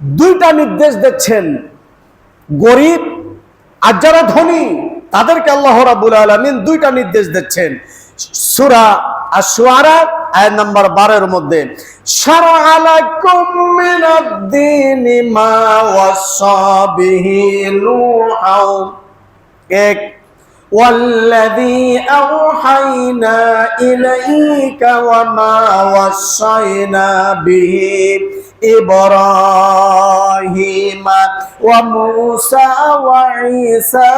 দুইটা নির্দেশ দিচ্ছেন, গরিব আর যারা ধনী তাদেরকে আল্লাহ রাব্বুল আলামিন দুইটা নির্দেশ দিচ্ছেন। সূরা আশ-শুআরা আয়াত নাম্বার 12 এর মধ্যে, শারআ লাকুম মিনাদ-দীনি মা ওয়াসা বিহি নূহা, এক ওয়াল্লাযী আওহাইনা ইলাইকা ওয়া মা ওয়াসাইনা বিহি ইব্রাহিমা ওয়া মূসা ওয়া ঈসা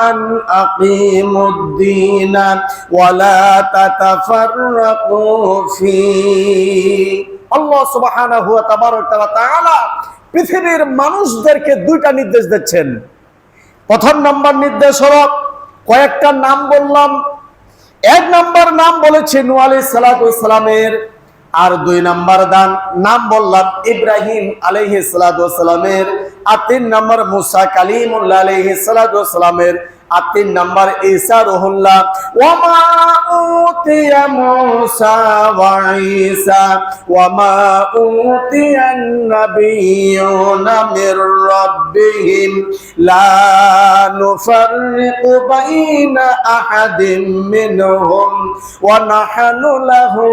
আন আকিমুদ-দীনা ওয়া লা তাতাফাররাকু ফীহি। আল্লাহ সুবহানাহু ওয়া তাআলা পৃথিবীর মানুষদেরকে দুইটা নির্দেশ দিচ্ছেন। প্রথম নাম্বার নির্দেশ হলো, কয়েকটা নাম বললাম। এক নাম্বার নাম বলেছে নূহ আলাইহিস সালাতু ওয়াস সালামের, আর দুই নাম্বার নাম বললাম ইব্রাহিম আলাইহিস সালাতু ওয়াস সালামের, আর তিন নাম্বার মুসা কালিমুল্লাহ আলাইহিস সালাতু ওয়াস সালামের, আর তিন নাম্বার ঈসা রুহুল্লাহ। ওয়া মা উতিয়া মুসা ওয়া ঈসা ওয়া মা উতিয়ান নাবিয়্যুনা মির রাব্বিহিম লা নুফাররিকু বাইনা আহাদিম মিনহুম ওয়া নাহনু লাহু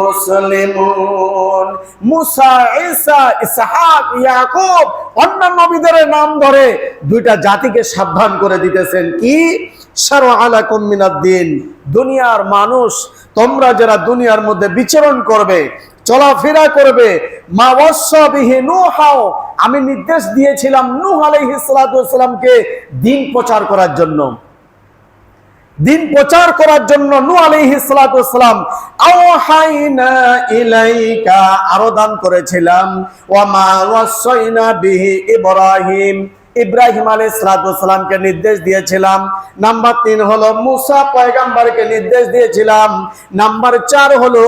মুসলিমুন। মুসা, ঈসা, ইসহাক, ইয়াকুব অন্যান্য নবীদের নাম ধরে দুইটা জাতিকে সাবধান করে দিতেছেন কি, শারআ লাকুম মিনাদ-দীন, দুনিয়ার মানুষ তোমরা যারা দুনিয়ার মধ্যে বিচরণ করবে, চলাফেরা করবে, মা ওয়াসা বিহি নূহা, আমি নির্দেশ দিয়েছিলাম নূহ আলাইহিস সালাতু ওয়াস সালামকে দ্বীন প্রচার করার জন্য। দ্বীন প্রচার করার জন্য নূহ আলাইহিস সালাতু ওয়াস সালাম আওহাইনা ইলাইকা, আরো দান করেছিলাম, ওয়া মা ওয়াসাইনা বিহি ইব্রাহিম, ইব্রাহিম আলাইহিস সালাতু ওয়াস সালামকে নির্দেশ দিয়েছিলাম। নাম্বার 3 হলো মুসা পয়গম্বরকে নির্দেশ দিয়েছিলাম। নাম্বার 4 হলো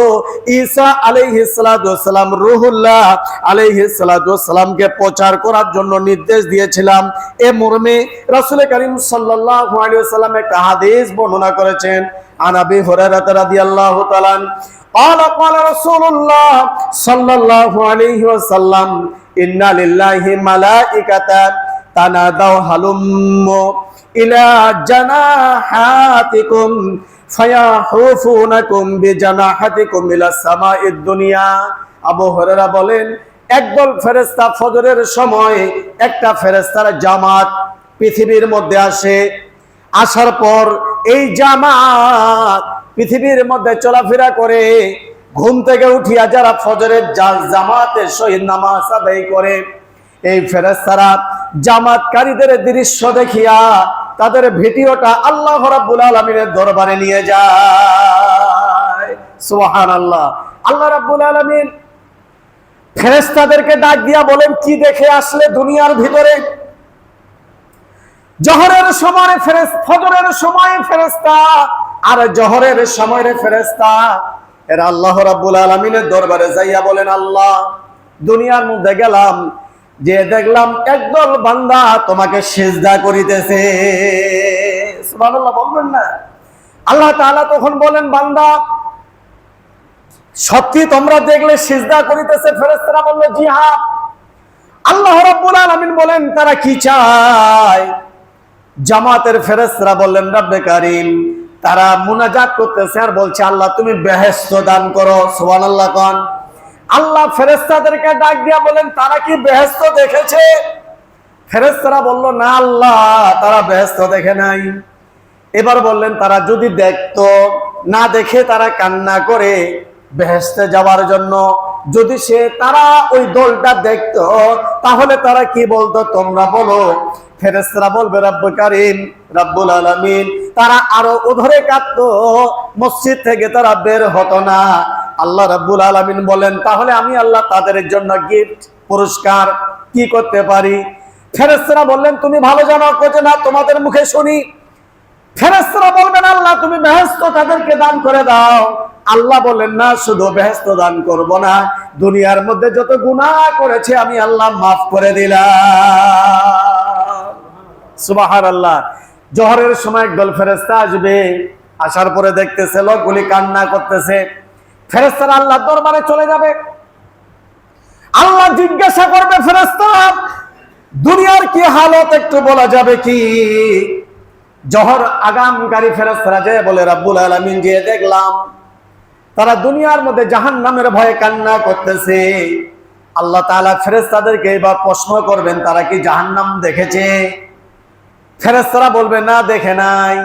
ঈসা আলাইহিস সালাতু ওয়াস সালাম, রুহুল্লাহ আলাইহিস সালাতু ওয়াস সালামকে প্রচার করার জন্য নির্দেশ দিয়েছিলাম। এ মর্মে রাসূল করিম সাল্লাল্লাহু আলাইহি ওয়াসাল্লাম একটা হাদিস বর্ণনা করেছেন। আন আবি হুরায়রা রাদিয়াল্লাহু তাআলা قال قال رسول الله صلى الله عليه وسلم إن لله ملائكة تنادوا هلموا إلى جناحاتكم فيحوفونكم بجناحاتكم إلى السماء الدنيا। আবু হুরায়রা বলেন, একদল ফেরেশতা ফজরের সময় একটা ফেরেশতার জামাত পৃথিবীর মধ্যে আসে। আসার পর এই জামাত পৃথিবীর মধ্যে চলাফেরা করে। ঘুম থেকে উঠিয়া যারা ফজরের জামাতের সহিত নামাজ আদায় করে, এই ফেরেশতারা জামাতকারীদের দৃশ্য দেখিয়া তাদের ভিডিওটা আল্লাহ রাব্বুল আলামিনের দরবারে নিয়ে যায়। সুবহানাল্লাহ। আল্লাহ রাব্বুল আলামিন ফেরেশতাদেরকে ডাক দিয়া বলেন, কি দেখে আসলে দুনিয়ার ভিতরে? জোহরের সময় ফজরের সময় ফেরেশতা আর জোহরের সময়ের ফেরেশতা এরা আল্লাহ রাব্বুল আলামিনের দরবারে যাইয়া বলেন, আল্লাহ দুনিয়ার মধ্যে গেলাম, যে দেখলাম একদল বান্দা তোমাকে সিজদা করিতেছে। সুবহানাল্লাহ বলবেন না? আল্লাহ তাআলা তখন বলেন, বান্দা সত্যি তোমরা দেখলে সিজদা করিতেছে? ফেরেশতারা বলল, জি হ্যাঁ। আল্লাহ রাব্বুল আলামিন বলেন, তারা কি চায়? জামাতের ফেরেশতারা বললেন, রব্বে কারীম, তারা মুনাজাত করতেছে আর বলছে, আল্লাহ তুমি বেহেশত দান করো। সুবহানাল্লাহ কোন। আল্লাহ ফেরেশতাদেরকে ডাক দিয়া বলেন, তারা কি বেহেশত দেখেছে? ফেরেশতারা বলল, না আল্লাহ, তারা বেহেশত দেখে নাই। এবার বললেন, তারা যদি দেখতো, না দেখে তারা কান্না করে বেহেশতে যাওয়ার জন্য। যদি তারা ওই দলটা দেখতো তাহলে তারা কি বলতো তোমরা বলো। ফেরেশতারা বলবে, রব্বে কারীম, রব্বুল আলামিন, তারা আরো ওধরে কাঁদতো, মসজিদ থেকে তারা বের হতো না। আল্লাহ রাব্বুল আলামিন বলেন, তাহলে আমি আল্লাহ তাদের জন্য গিফট পুরস্কার কি করতে পারি? ফেরেশতারা বললেন, তুমি ভালো জানো, কোজে না তোমাদের মুখে শুনি। ফেরেশতারা বলবেন, আল্লাহ তুমি বেহেশত তাদেরকে দান করে দাও। আল্লাহ বলেন, না, শুধু বেহেশত দান করব না, দুনিয়ার মধ্যে যত গুনাহ করেছে আমি আল্লাহ মাফ করে দিলাম। সুবহানাল্লাহ। জোহরের সময় একদল ফেরেশতা আসবে, আসার পরে দেখতেছে লোকগুলি কান্না করতেছে। ফেরেশতারা আল্লাহর দরবারে চলে যাবে। আল্লাহ জিজ্ঞাসা করবে ফেরেশতারা, দুনিয়ার কি হালত একটু বলা যাবে কি? জহর আগামকারী ফেরেশতারা যে বলে, রাব্বুল আলামিন যে দেখলাম তারা দুনিয়ার মধ্যে জাহান্নামের ভয়ে কান্না করতেছে। আল্লাহ তাআলা ফেরেশতাদেরকে এবার প্রশ্ন করবেন, তারা কি জাহান্নাম দেখেছে? ফেরেশতারা বলবে না, দেখে নাই।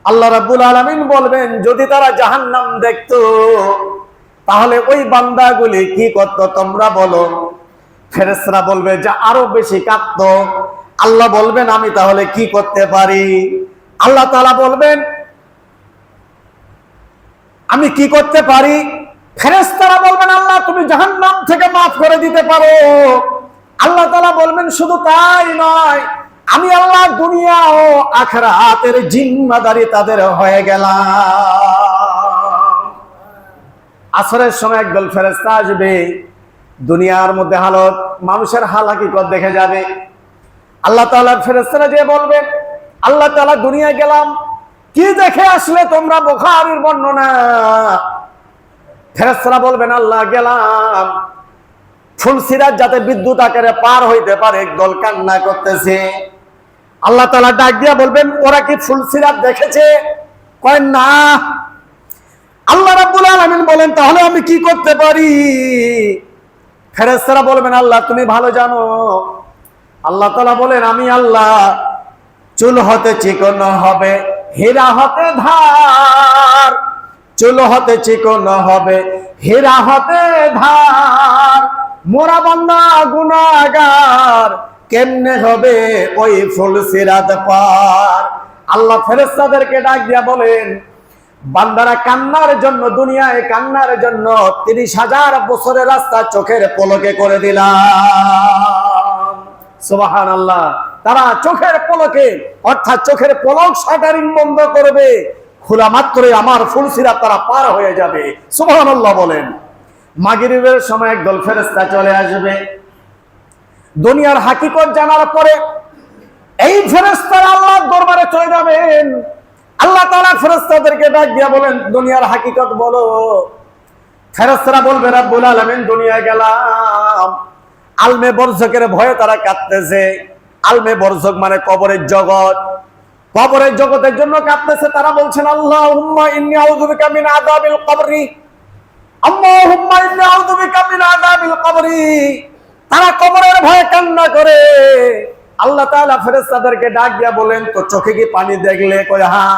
আল্লাহ রাব্বুল আলামিন বলবেন, যদি তারা জাহান্নাম দেখতো তাহলে ওই বান্দাগুলি কি করতো তোমরা বলো? ফেরেশতারা বলবে যে আরো বেশি কাঁদতো। আল্লাহ বলবেন, আমি তাহলে কি করতে পারি? আল্লাহ তাআলা বলবেন, আমি কি করতে পারি? ফেরেশতারা বলবেন, আল্লাহ তুমি জাহান্নাম থেকে মাফ করে দিতে পারো। আল্লাহ তাআলা বলবেন, শুধু তাই নয়, আমি আল্লাহ দুনিয়া ও আখিরাতের জিম্মাদারি তাদের হয়ে গেলাম। আসরের সময় একদল ফেরেশতা আসবে, দুনিয়ার মধ্যে হালত মানুষের হাল হাকিকত দেখে যাবে। আল্লাহ তাআলার ফেরেশতারা যে বলবেন, আল্লাহ তাআলা দুনিয়া গেলাম, কি দেখে আসলে তোমরা? বুখারীর বর্ণনা। ফেরেশতারা বলবেন, আল্লাহ গেলাম ফুলসিরাত যাতে বিদ্যুৎ আকারে পার হইতে পারে, একদল কান্না করতেছে। আল্লাহ তাআলা ডাক দিয়া বলবেন, ওরা কি ফুলসিরাত দেখেছে? কয় না। আল্লাহ রাব্বুল আলামিন বলেন, তাহলে আমি কি করতে পারি? ফেরেশতারা বলবেন, আল্লাহ তুমি ভালো জানো। আল্লাহ তাআলা বলেন, আমি আল্লাহ চুল হতে চিকন হবে, হীরা হতে ধার। চুল হতে চিকন হবে, হীরা হতে ধার। মোরা বান্দা গুনাহগার, কেমনে হবে ওই ফুলসিরাত পার? আল্লাহ ফেরেশতাদেরকে ডাক দিয়া বলেন, বান্দারা কান্নার জন্য, দুনিয়ায় কান্নার জন্য 30,000 বছরের রাস্তা চোখের পলকে করে দিলাম। সুবহানাল্লাহ। তারা চোখের পলকে, অর্থাৎ চোখের পলক শাটারিং বন্ধ করবে, খোলা মাত্রই আমার ফুলসিরাত তারা পার হয়ে যাবে। সুবহানাল্লাহ বলেন। মাগরিবের সময় একদল ফেরেশতা চলে আসবে, দুনিয়ার হাকিকত জানার পরে এই ফেরেশতারা আল্লাহর দরবারে চলে যাবেন। আল্লাহ তাআলা ফেরেশতাদেরকে ডাক দিয়া বলেন, দুনিয়ার হাকিকত বলো। ফেরেশতারা বলবে, রাব্বুল আলামিন দুনিয়ায় গেলাম, আলমে বরজকের ভয়ে তারা কাঁদতেছে। আলমে বরজক মানে কবরের জগৎ, কবরের জগতের জন্য কাঁদতেছে। তারা বলছেন, আল্লাহুম্মা ইন্নী আউযু বিকা মিন আযাবিল কবরি, আল্লাহুম্মা ইন্নী আউযু বিকা মিন আযাবিল কবরি। তারা কবরের ভয়ে কান্না করে। আল্লাহ তাআলা ফেরেশতাদেরকে ডাক দিয়া বলেন, তো চোখে কি পানি দেখলে? কয় হ্যাঁ,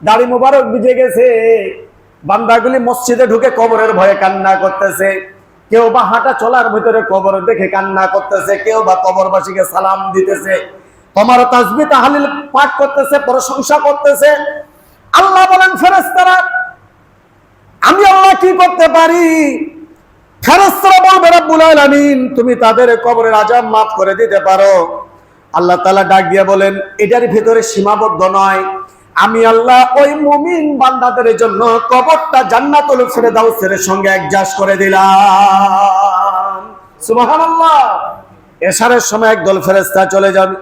দাড়ি মোবারক ভিজে গেছে। বান্দাগুলি মসজিদে ঢুকে কবরের ভয়ে কান্না করতেছে। কেউ বা হাঁটা চলার ভিতরে কবর দেখে কান্না করতেছে, কেউ বা কবরবাসীকে সালাম দিতেছে, তোমার তাসবিহ তাহলিল পাঠ করতেছে, প্রশংসা করতেছে। আল্লাহ বলেন, ফেরেশতারা আমি আল্লাহ কি করতে পারি? ফেরেশতারা বলবে, রাব্বুল আলামিন তুমি তাদের কবরের আযাব মাফ করে দিতে পারো। আল্লাহ তাআলা ডাক দিয়ে বলেন, এটার ভিতরে সীমাবদ্ধ নয়, আমি আল্লাহ ওই মুমিন বান্দাদের জন্য কবরটা জান্নাতুল ফেরদাউসের সঙ্গে অ্যাডজাস্ট করে দিলাম। সুবহানাল্লাহ। এশারের সময় একদল ফেরেশতা চলে যাবে,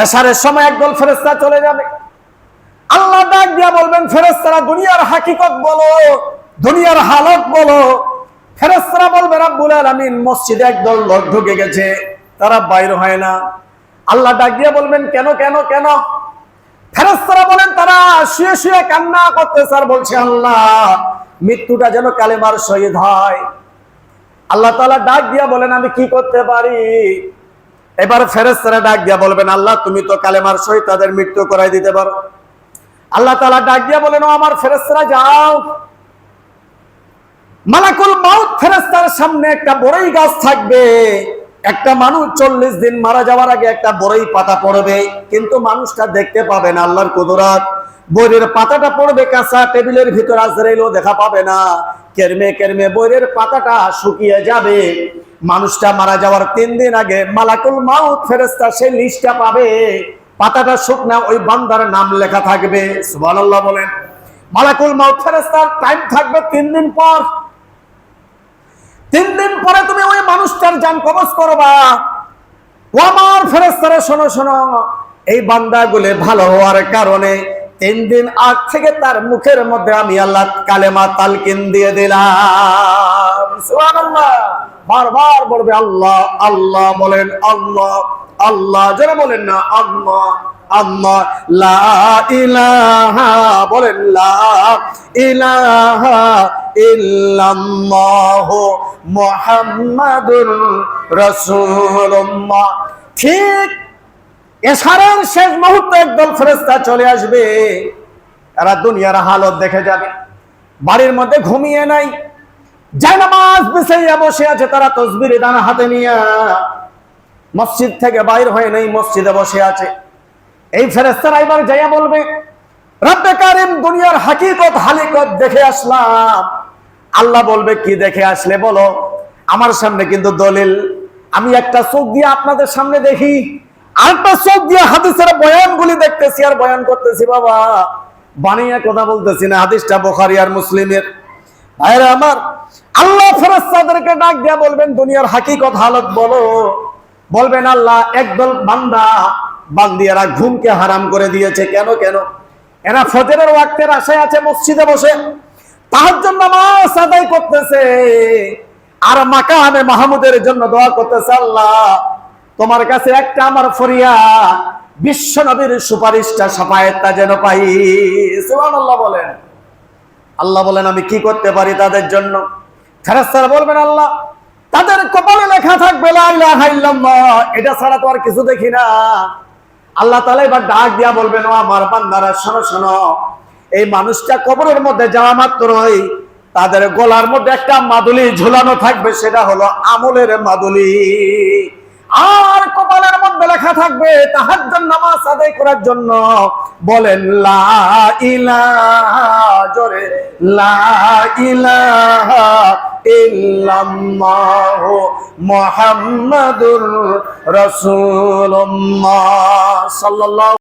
এশারের সময় একদল ফেরেশতা চলে যাবে। আল্লাহ ডাক দিয়া বলবেন, ফেরেশতারা দুনিয়ার হাকিকত বলো, দুনিয়ার হালত বলো। ফেরেশতারা বলবে, রাব্বুল আলামিন মসজিদে একদল লোক ঢুকে গেছে, তারা বাইর হয় না। আল্লাহ ডাক দিয়া বলবেন, কেন কেন কেন? ফেরেশতারা বলেন, তারা শুয়ে শুয়ে কান্না করতেছে আর বলছে, আল্লাহ মৃত্যুটা যেন কালেমার শহীদ হয়। আল্লাহ তাআলা ডাক দিয়া বলেন, আমি কি করতে পারি? এবার ফেরেশতারা ডাক দিয়া বলবেন, আল্লাহ তুমি তো কালেমার শহীদ তাদের মৃত্যু করাই দিতে পারো। আল্লাহ তাআলা ডাক দিয়া বলেন, ও আমার ফেরেশতারা যাও, মালাকুল মাউত ফেরেশতার সামনে একটা বড়ই গাছ থাকবে। একটা মানুষ 40 দিন মারা যাওয়ার আগে একটা বড়ই পাতা পড়বে, কিন্তু মানুষটা দেখতে পাবে না। আল্লাহর কুদরত, বইয়ের পাতাটা পড়বে কাঁচা, টেবিলের ভিতর আজরাইলও দেখা পাবে না। কেরমে কেরমে বইয়ের পাতাটা শুকিয়ে যাবে। মানুষটা মারা যাওয়ার 3 দিন আগে মালাকুল মাউত ফেরেশতা সেই লিস্টটা পাবে, পাতাটা শুকনা, ওই বান্দার নাম লেখা থাকবে। সুবহানাল্লাহ বলেন। মালাকুল মাউত ফেরেশতার টাইম থাকবে 3 দিন পর। 3 দিন পরে তুমি ওই মানুষটার জান কবজ করবা। ও আমার ফেরেশতারা শোনো শোনো, এই বান্দাগুলো ভালো হওয়ার কারণে 3 দিন আগ থেকে তার মুখের মধ্যে আমি আল্লাহ কালেমা তালকিন দিয়ে দিলাম। সুবহানাল্লাহ। বারবার বলবে আল্লাহ আল্লাহ, বলেন আল্লাহ আল্লাহ, যারা বলেন না আল্লাহ আল্লাহ। লা ইলাহা, বলেন লা ইলাহা ইল্লাল্লাহু মুহাম্মাদুর রাসূলুল্লাহ। ঠিক এশারার শেষ মুহূর্তে একদল ফেরেশতা চলে আসবে, এরা দুনিয়ার হালত দেখে যাবে। বাড়ির মধ্যে ঘুমিয়ে নাই, জানামাজ বিছাইয়া বসে আছে, তারা তাসবিহ দানা হাতে নিয়ে মসজিদ থেকে বাইর হয়ে নাই, মসজিদে বসে আছে। এই ফেরেশতারা এবার যাইয়া বলবে, রব্বে কারিম, দুনিয়ার হাকিকত হালিকত দেখে আসলাম। আল্লাহ বলবে, কি দেখে আসলে বলো? আমার সামনে কিন্তু দলিল, আমি একটা চোখ দিয়ে আপনাদের সামনে দেখি, আরেকটা চোখ দিয়ে হাদিসের বয়ানগুলি দেখতেছি আর বয়ান করতেছি। বাবা, বানিয়ে কথা বলতেছি না, হাদিসটা বুখারী আর মুসলিমের। ভাইরা আমার, আল্লাহ ফেরেশতাদেরকে ডাক দিয়া বলবেন, দুনিয়ার হাকিকত হালত বলো। বলবেন, আল্লাহ, একদল বান্দা বান্দিয়ারা ঘুমকে হারাম করে দিয়েছে। কেন কেন? এরা ফজরের ওয়াক্তের আশায় আছে, মসজিদে বসে তাহাজ্জুদ নামাজ আদায় করতেছে আর মাকামে মাহমুদের জন্য দোয়া করতেছে। আল্লাহ, তোমার কাছে একটা আমার ফরিয়াদ, বিশ্ব নবীর সুপারিশটা, শাফায়েতটা যেন পাই। সুবহানাল্লাহ বলেন। আল্লাহ বলেন, আমি কি করতে পারি তাদের জন্য? ফেরেশতারা বলবেন, আল্লাহ, তাদের কপালে লেখা থাকবে লা ইলাহা ইল্লাল্লাহ, এটা ছাড়া তো আর কিছু দেখি না। আল্লাহ তাআলা এবার ডাক দিয়া বলবেন, ও আমার বান্দারা, শোনো শোনো, এই মানুষটা কবরের মধ্যে যাওয়া মাত্রই তাদের গলার মধ্যে একটা মাদুলি ঝুলানো থাকবে, সেটা হলো আমলের মাদুলি। আর কপালের মধ্যে লেখা থাকবে তাহাজ্জুদ নামাজ আদায় করার জন্য। বলেন লা ইলাহা, জোরে লা ইলাহা ইল্লাল্লাহু মুহাম্মাদুর রাসূলুল্লাহ সাল্লাল্লাহু